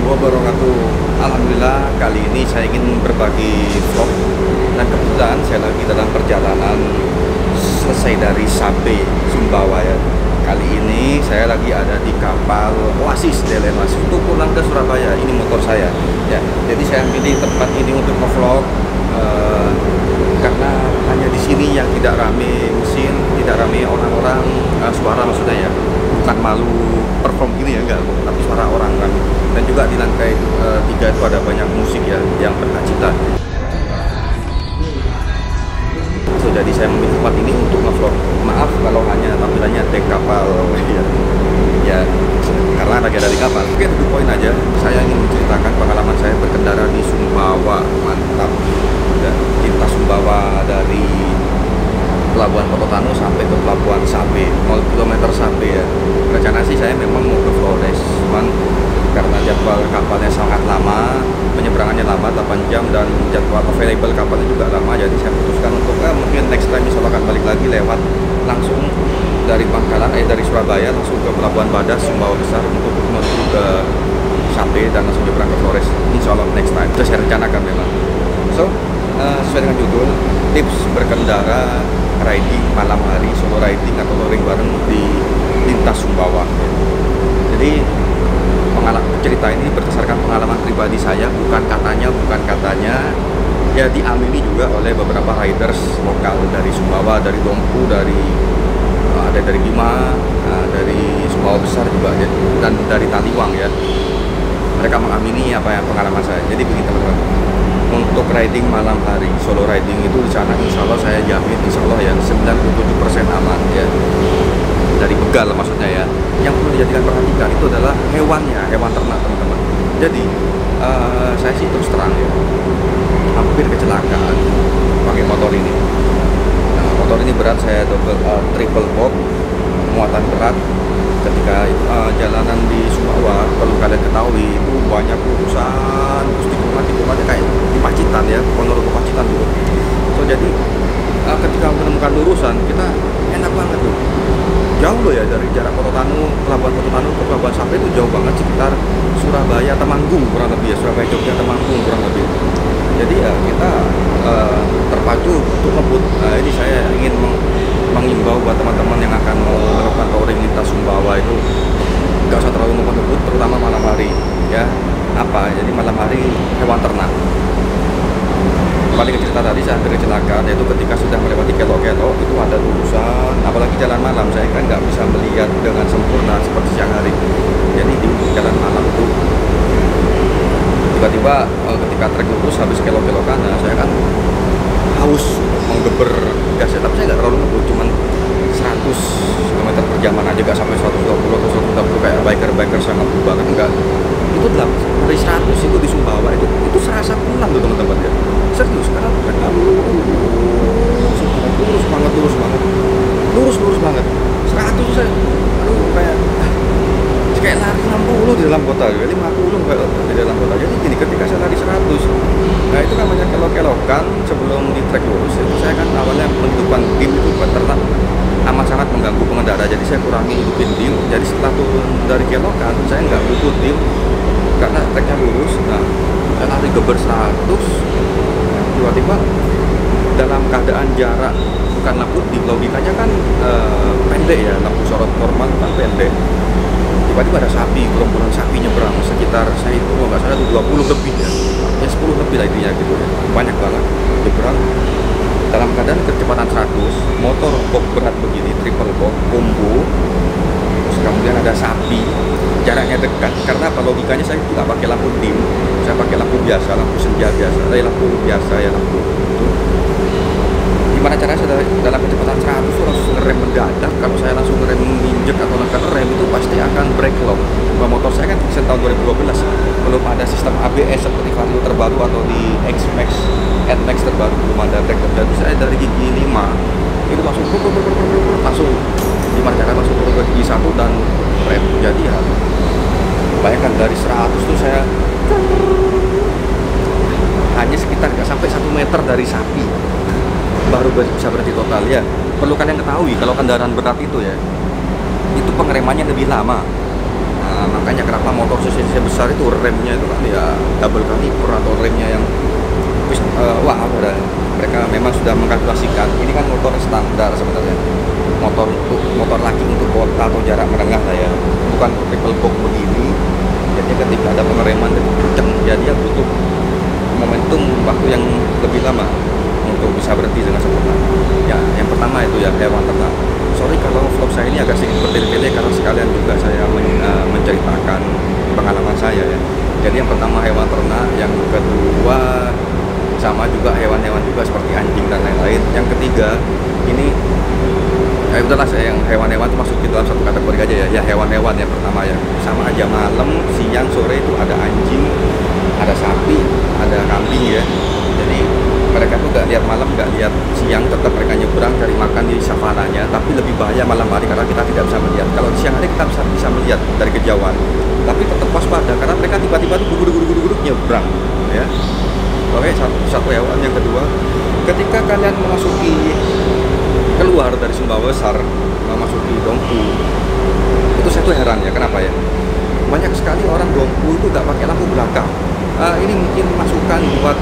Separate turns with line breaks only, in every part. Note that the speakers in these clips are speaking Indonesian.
wabarakatuh. Alhamdulillah, kali ini saya ingin berbagi vlog. Dan kebetulan saya lagi dalam perjalanan selesai dari Sape, Sumbawa ya. Kali ini saya lagi ada di kapal Oasis Delemas untuk pulang ke Surabaya. Ini motor saya ya. Jadi saya pilih tempat ini untuk nge-vlog karena hanya di sini yang tidak rame mesin, tidak rame orang-orang, suara maksudnya ya. Bukan malu perform gini ya, enggak, tapi suara orang kan. Dan juga di lantai 3 itu ada banyak musik ya yang berkacita. So, jadi saya memilih tempat ini untuk nge-vlog. Maaf kalau hanya tampilannya dek kapal ya, karena lagi ada di kapal. Oke, to the point aja. Saya ingin menceritakan pengalaman saya berkendara di Sumbawa. Mantap ya, lintas Sumbawa dari Pelabuhan Kototanu sampai ke Pelabuhan Sape, 0 km Sape ya. Rencana sih saya memang mau ke Flores, cuman karena jadwal kapalnya sangat lama, penyeberangannya lama 8 jam, dan jadwal available kapalnya juga lama, jadi saya putuskan untuk mungkin next time insya Allah akan balik lagi lewat langsung dari Pangkalan, dari Surabaya langsung ke Pelabuhan Badas, Sumbawa Besar untuk menuju ke Sape dan langsung nyebrang ke Flores. Insya Allah next time, itu saya rencanakan memang. So, sesuai dengan judul, tips berkendara riding malam hari, solo riding atau touring bareng di lintas Sumbawa. Jadi cerita ini berdasarkan pengalaman pribadi saya, bukan katanya ya, diamini juga oleh beberapa riders lokal dari Sumbawa, dari Dompu, ada dari Bima, dari Sumbawa Besar juga ya, dan dari Taliwang ya. Mereka mengamini apa yang pengalaman saya. Jadi begini teman-teman, untuk riding malam hari, solo riding itu di sana insya Allah saya jamin, insya Allah ya 97% aman ya, dari begal maksudnya ya. Yang perlu dijadikan perhatikan itu adalah hewannya, hewan ternak teman-teman. Jadi saya sih terus terang ya, hampir kecelakaan pakai motor ini. Nah, motor ini berat, saya triple box, muatan berat. Ketika jalanan di Sumbawa, perlu kalian ketahui itu banyak urusan, terus tikungannya kayak di Pacitan ya, Ponorogo Pacitan dulu. So jadi ketika menemukan lurusan, kita enak banget tuh. Jauh loh ya, dari jarak Kototanu, Pelabuhan Kototanu ke Pelabuhan Sape itu jauh banget, sekitar Surabaya Temanggung kurang lebih ya, Surabaya Jogja Temanggung kurang lebih. Jadi ya kita terpacu untuk ngebut. Nah, ini saya ingin mengimbau buat teman-teman yang akan mau melakukan touring lintas Sumbawa itu nggak usah terlalu ngebut, terutama malam hari ya. Apa? Jadi malam hari hewan ternak. Kembali ke cerita tadi, saya hampir kecelakaan, yaitu ketika sudah melewati kelok-kelok itu ada lurusan, apalagi jalan malam, saya kan nggak bisa melihat dengan sempurna seperti siang hari. Jadi di jalan malam itu tiba-tiba ketika trek lurus habis kelok-kelokan, nah saya kan haus menggeber gas ya, tapi saya nggak terlalu ngebut, cuman 100 km per jam aja, nggak sampai 120 atau 130 kayak biker sangat ngebut banget, enggak. Itu dari 100 itu di Sumbawa itu serasa pulang tuh teman-teman ya. Serius, karena lurus banget 100 saya, aduh, kayak lari 60 di dalam kota, 50 di dalam kota. Jadi gini, ketika saya lari 100, nah itu namanya kelok-kelokan sebelum di trek lurus itu, saya kan awalnya menghidupkan dim itu ternyata amat sangat mengganggu pengendara, jadi saya kurangi hidupin dim. Jadi setelah turun dari kelokan, saya nggak butuh dim karena treknya lurus. Nah, saya lari geber 100, tiba-tiba dalam keadaan jarak bukan lampu dim, logikanya kan pendek ya, lampu sorot normal kan pendek. Tiba-tiba ada sapi, gerombolan sapi nyebrang sekitar, saya itu nggak salah 20 lebih ya, 10 lebih lah intinya gitu ya, banyak banget nyebrang dalam keadaan kecepatan 100, motor box berat begini, triple box, combo, terus kemudian ada sapi, jaraknya dekat. Karena apa? Logikanya saya tidak pakai lampu dim, saya pakai lampu biasa, lampu senja biasa, lampu biasa ya, lampu itu. Gimana caranya saya dalam kecepatan 100 itu langsung ngerem mendadak. Kalau saya langsung ngerem injek atau nekan rem itu pasti akan break lock. Nah, motor saya kan desain tahun 2012, belum ada sistem ABS seperti Vario terbaru atau di X-Max, N-Max terbaru, belum ada break lock. Jadi saya dari gigi 5 itu langsung gimana caranya langsung turun ke gigi 1 dan rem. Jadi ya bayangkan dari 100 itu saya hanya sekitar nggak sampai 1 meter dari sapi baru bisa berhenti total ya. Perlu kalian ketahui kalau kendaraan berat itu ya, itu pengeremannya lebih lama. Nah, Nah, makanya kenapa motor cc besar itu remnya itu kan ya double kaliper atau remnya yang wah apa dah. Mereka memang sudah mengkalkulasikan ini kan motor standar sebenarnya, motor laki untuk kota atau jarak menengah lah ya, bukan triple box begini. Jadi ketika ada pengereman dan kenceng, ya dia butuh momentum waktu yang lebih lama untuk bisa berhenti dengan sempurna. Ya, yang pertama itu ya hewan ternak. Sorry kalau vlog saya ini agak sedikit bertele-tele karena sekalian juga saya menceritakan pengalaman saya ya. Jadi yang pertama hewan ternak, yang kedua sama juga hewan-hewan juga seperti anjing dan lain-lain. Yang ketiga ini udahlah, saya yang hewan-hewan itu masukin dalam satu kategori aja ya. Ya hewan-hewan yang pertama ya, sama aja malam, siang, sore itu ada anjing, ada sapi, ada kambing ya. Jadi mereka tuh gak lihat malam, gak lihat siang, tetap mereka nyebrang cari makan di savananya. Tapi lebih bahaya malam hari karena kita tidak bisa melihat. Kalau di siang hari kita bisa melihat dari kejauhan, tapi tetap waspada karena mereka tiba-tiba tuh guruk nyebrang ya. Oke, satu hewan. Yang kedua, ketika kalian keluar dari Sumbawa Besar memasuki Dompu, itu saya tuh heran ya, kenapa ya banyak sekali orang Dompu itu gak pakai lampu belakang. Ini mungkin masukan buat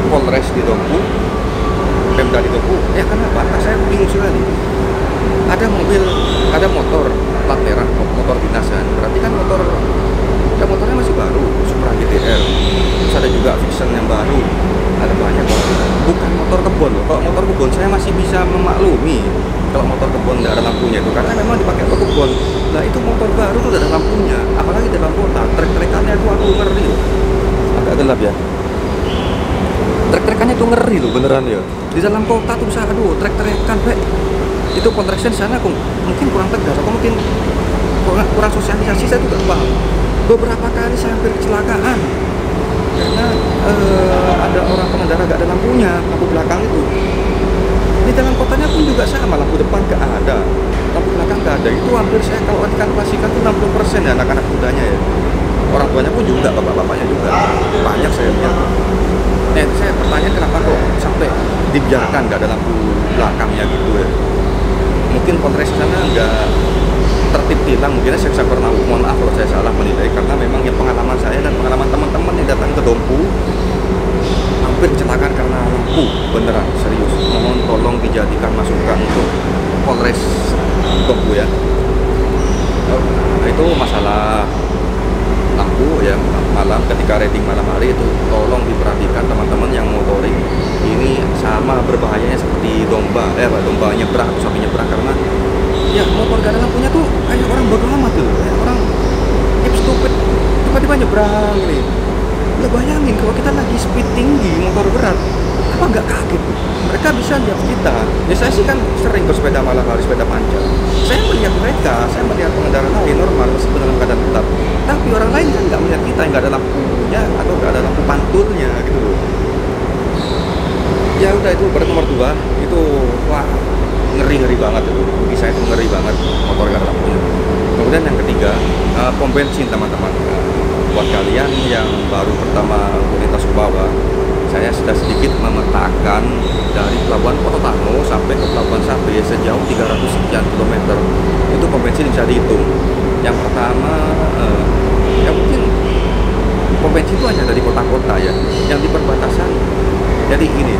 Polres di Dompu, Pemda di Dompu ya. Kenapa? Saya bingung sekali. Ada motor plat merah, motor dinas kan, berarti kan motornya masih baru, Supra GTR. Terus ada juga Vision yang baru, ada banyak bukan motor kebon loh. Kalau motor kebon saya masih bisa memaklumi kalau motor kebon tidak ada lampunya itu karena memang dipakai untuk kebon. Nah itu motor baru tuh ada lampunya, apalagi dalam kota. Trek-trekannya itu aku ngeri loh, agak gelap ya. Trek-trekannya tuh ngeri loh beneran ya. Di dalam kota tuh bisa trek-trekan itu kontraction sana mungkin kurang tegas atau mungkin kurang sosialisasi, saya juga paham. Beberapa kali saya hampir kecelakaan karena ada orang pengendara gak ada lampunya, lampu belakang itu. Di dalam kotanya pun juga sama, lampu depan gak ada, lampu belakang gak ada. Itu hampir saya kalau dikalkulasikan itu 60% ya anak-anak mudanya ya. Orang tuanya pun juga, bapak-bapaknya juga banyak saya lihat. Saya bertanya kenapa kok sampai dibiarkan gak ada lampu belakangnya gitu ya. Mungkin Polres sana nggak tertib tilang, mungkin saya bisa pernah, mohon maaf kalau saya salah menilai, karena memang ya pengalaman saya dan pengalaman teman-teman yang datang ke Dompu hampir kecelakaan karena lampu, beneran serius. Mohon tolong dijadikan masukan untuk Polres Dompu ya. Itu masalah lampu ya malam, ketika rating malam hari itu tolong diperhatikan teman-teman yang motoring. Ini sama berbahayanya seperti domba nyebrang atau sapi nyebrang, karena ya motor gak ada lampunya tuh kayak orang bodoh amat tuh, kayak orang stupid tiba-tiba nyebrang ini. Lah bayangin kalau kita lagi speed tinggi motor berat, apa nggak kaget? Mereka bisa lihat kita. Ya saya sih kan sering bersepeda malam hari, sepeda panjang. Saya melihat mereka, saya melihat pengendara lain normal meskipun dalam keadaan tetap. Tapi orang lain kan nggak melihat kita yang nggak ada lampunya atau nggak ada lampu pantulnya gitu loh. Ya udah, itu berarti nomor 2 itu wah ngeri banget itu. Bagi saya itu ngeri banget motor nggak ada lampunya. Kemudian yang ketiga, pom bensin teman-teman. Buat kalian yang baru pertama melintas Sumbawa, saya sudah sedikit memetakan dari Pelabuhan Pototano sampai ke Pelabuhan Sape sejauh 300 sekian kilometer. Itu pom bensin bisa dihitung. Yang pertama, ya mungkin pom bensin itu hanya dari kota-kota ya, yang di perbatasan. Jadi gini,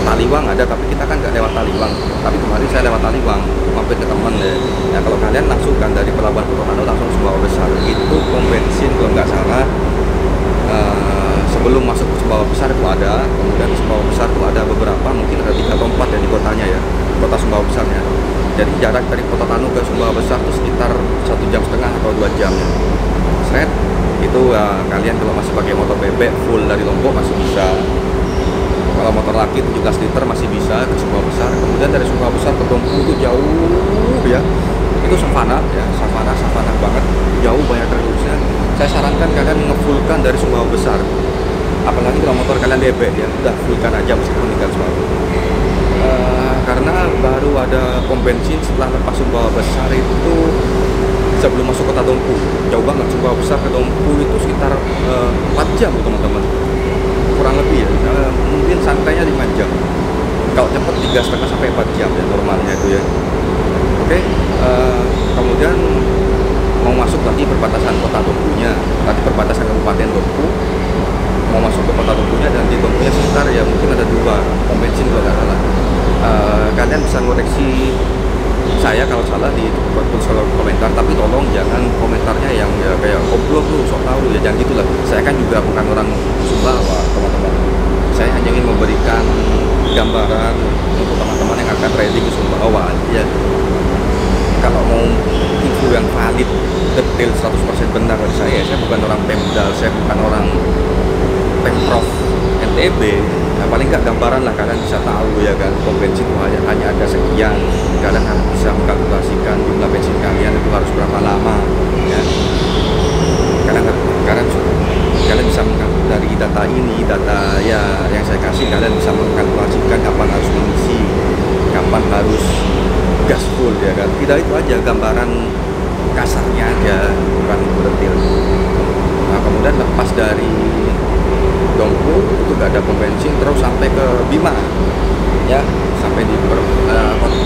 Taliwang ada, tapi kita kan nggak lewat Taliwang. Tapi kemarin saya lewat Taliwang, mampir ke teman ya. Nah kalau kalian langsung kan dari Pelabuhan Pototano langsung Sumbawa Besar, itu pom bensin kalau nggak salah sebelum masuk ke Sumbawa Besar itu ada. Kemudian di Sumbawa Besar itu ada beberapa, mungkin ada 3 atau 4 ya di kotanya ya, kota Sumbawa Besarnya. Jadi jarak dari Pototano ke Sumbawa Besar itu sekitar 1,5 jam atau 2 jam ya. Seret itu kalian kalau masih pakai motor bebek full dari Lombok masih bisa. Kalau motor laki 17 liter masih bisa ke Sumbawa Besar. Kemudian dari Sumbawa Besar ke Dompu itu jauh ya. Itu savana ya, savana banget, jauh, banyak terusnya. Saya sarankan kalian ngefullkan dari Sumbawa Besar. Apalagi kalau motor kalian bebek ya, udah fullkan aja meskipun tinggal Sumbawa. Karena baru ada pom bensin setelah lepas Sumbawa Besar itu sebelum masuk kota Dompu. Jauh banget, Sumbawa Besar ke Dompu itu sekitar 4 jam teman-teman, kurang lebih ya. Mungkin santainya 5 jam, kalau cepat 3,5 sampai 4 jam ya normalnya itu ya. Oke, kemudian mau tolong jangan komentarnya yang ya kayak goblok lu, sok tahu lu, ya jangan gitulah. Saya kan juga bukan orang Sumbawa, teman-teman. Saya hanya ingin memberikan gambaran untuk teman-teman yang akan riding di Sumbawa. Ya, kalau mau info yang valid, detail 100% benar dari saya bukan orang Pemdal, saya bukan orang Pemprov NTB. Nah, paling nggak gambaran lah, kalian bisa tahu ya kan, pom bensin itu hanya ada sekian, kalian harus bisa mengkalkulasikan jumlah bensin kalian itu harus berapa lama ya. Kalian bisa dari data ini, data ya yang saya kasih, kalian bisa mengkalkulasikan kapan harus mengisi, kapan harus gas full ya kan. Tidak, itu aja gambaran kasarnya aja, bukan detail. Nah, kemudian lepas dari Dompu itu gak ada pom bensin, terus sampai ke Bima ya, sampai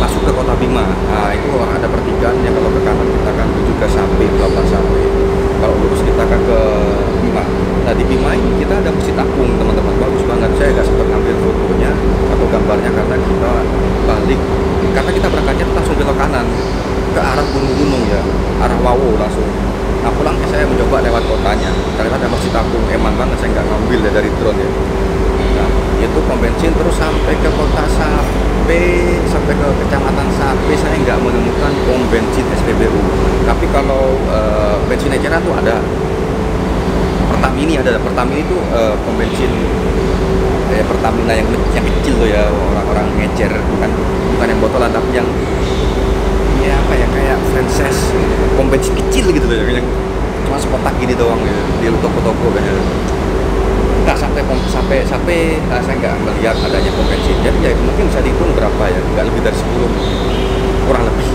masuk ke kota Bima. Nah, itu ada pertigaan yang kalau ke kanan kita akan menuju ke Sapi, Pelabuhan Sapi, kalau lurus kita akan ke Bima. Nah, di Bima ini kita ada Masjid Apung, teman-teman, bagus banget. Saya gak sempat ngambil fotonya atau gambarnya karena kita balik, karena kita berangkatnya langsung belok kanan ke arah gunung-gunung ya, arah Wawo langsung. Nah, pulangnya saya mencoba lewat kotanya, ternyata ada Masjid Apung, eman banget, saya nggak ngambil ya dari drone ya. Nah, itu pom bensin terus sampai ke kota Sape, sampai ke kecamatan Sape, saya nggak menemukan pom bensin SPBU. Tapi kalau bensin eceran tuh ada. Pertamini ada, Pertamini itu pom bensin Pertamina yang kecil tuh ya, orang-orang ngecer, bukan yang botolan, tapi yang ya apa ya, kayak franchise pom bensin kecil gitu loh, yang cuma sekotak gini doang ya, di toko-toko kayaknya. Nggak sampai saya nggak melihat adanya pom bensin. Jadi ya mungkin bisa dihitung berapa ya, nggak lebih dari 10 kurang lebih.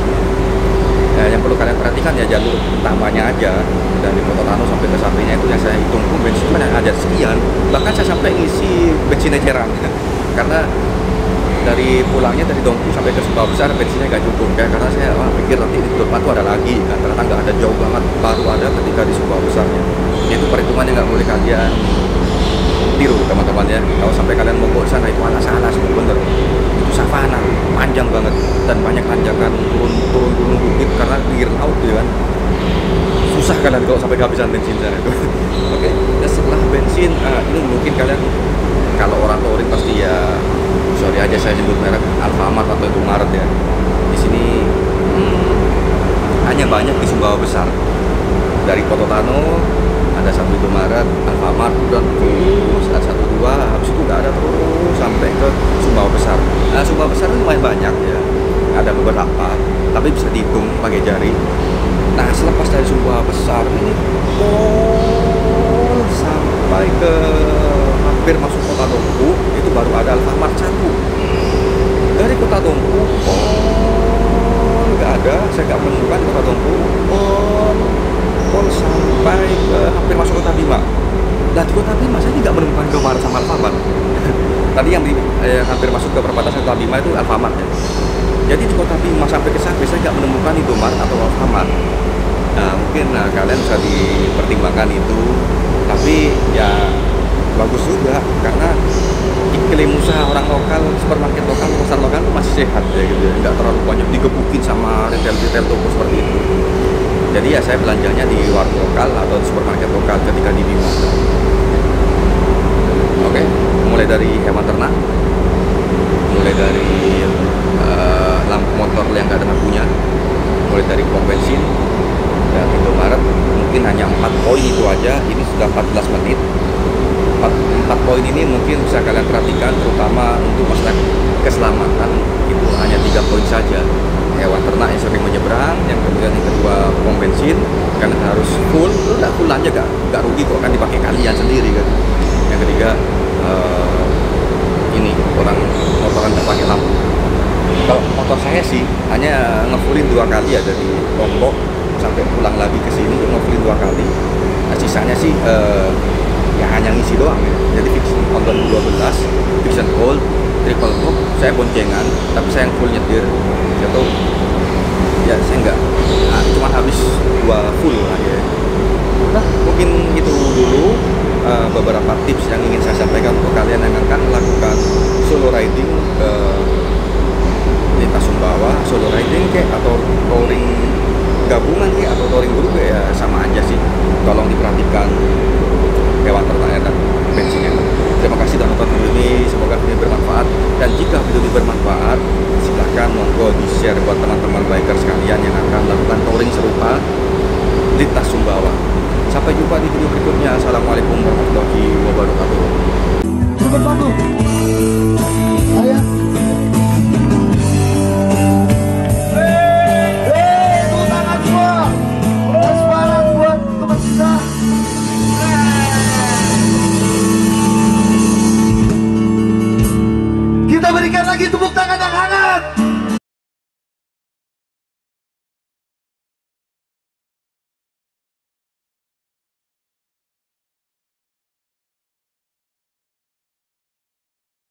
Yang perlu kalian perhatikan ya jalur utamanya aja, dari Kota Tano sampai ke sampingnya itu yang saya hitung pom bensin kan ada sekian. Bahkan saya sampai ngisi bensin eceran karena dari pulangnya dari Dompu sampai ke Sumbawa Besar bensinnya nggak cukup ya, karena saya pikir nanti di depan tuh ada lagi kan, ternyata nggak ada, jauh banget, baru ada ketika di Sumbawa Besarnya. Itu perhitungannya nggak boleh kalian tiru, teman-teman ya. Kalau sampai kalian mau ke sana itu alas-alas, bener, itu savana panjang banget dan banyak tanjakan, turun gunung bukit karena pinggir laut gitu kan, susah kalian kalau sampai kehabisan bensin sana itu. Oke, dan setelah bensin ini mungkin kalian kalau orang touring pasti ya, sorry aja saya sebut merek Alfamart atau Indomaret ya. Di sini hanya banyak di Sumbawa Besar. Dari Kota Tano ada satu Indomaret, Alfamart, dan terus ada 1, 2, habis itu nggak ada, terus sampai ke Sumbawa Besar. Nah, Sumbawa Besar itu lumayan banyak ya. Ada beberapa, tapi bisa dihitung pakai jari. Nah, selepas dari Sumbawa Besar ini sampai ke hampir masuk Kota Dompu, itu baru ada Alfamart 1. Dari Kota Dompu nggak ada, saya nggak menemukan Kota Dompu sampai ke hampir masuk Kota Bima. Nah, di Kota Bima saya nggak menemukan Indomaret sama Alfamart. Tadi yang hampir masuk ke perbatasan Kota Bima itu Alfamart ya. Jadi di Kota Bima sampai ke Sapi saya nggak menemukan Indomaret atau Alfamart. Nah, mungkin kalian bisa dipertimbangkan itu, tapi ya bagus juga karena iklim usaha orang lokal, supermarket lokal, pasar lokal itu masih sehat ya gitu ya, nggak terlalu banyak digebukin sama retail toko seperti itu. Jadi ya saya belanjanya di warung lokal atau di supermarket lokal ketika di Bima. Oke, mulai dari hewan ternak, mulai dari lampu motor yang nggak ada lampunya, mulai dari pom bensin dan Indomaret, mungkin hanya 4 poin itu aja. Ini sudah 14 menit. 4 poin ini mungkin bisa kalian perhatikan, terutama untuk masalah keselamatan itu hanya 3 poin saja. Hewan ternak yang sering menyeberang, yang kemudian yang kedua pom bensin, kalian harus full, udah full aja, gak rugi kok, kan dipakai kalian sendiri kan. Yang ketiga ini orang motoran gak pakai lampu. Kalau motor saya sih hanya ngefullin 2 kali ya, dari Lombok sampai pulang lagi ke sini ngefullin 2 kali. Nah, sisanya sih ya hanya ngisi doang ya. Jadi Vision tahun 2012, Vision Gold, triple top, saya boncengan, tapi saya yang full nyetir. Atau ya saya enggak, cuma habis 2 full aja. Nah, mungkin itu dulu beberapa tips yang ingin saya sampaikan untuk kalian yang akan melakukan solo riding ke lintas Sumbawa, solo riding kayak atau touring gabungan sih atau touring group ya sama aja sih. Tolong diperhatikan hewan ternaknya dan bensinnya. Terima kasih sudah nonton video ini, semoga video ini bermanfaat. Dan jika video ini bermanfaat, silahkan monggo di-share buat teman-teman biker sekalian yang akan melakukan touring serupa lintas Sumbawa. Sampai jumpa di video berikutnya. Assalamualaikum warahmatullahi wabarakatuh.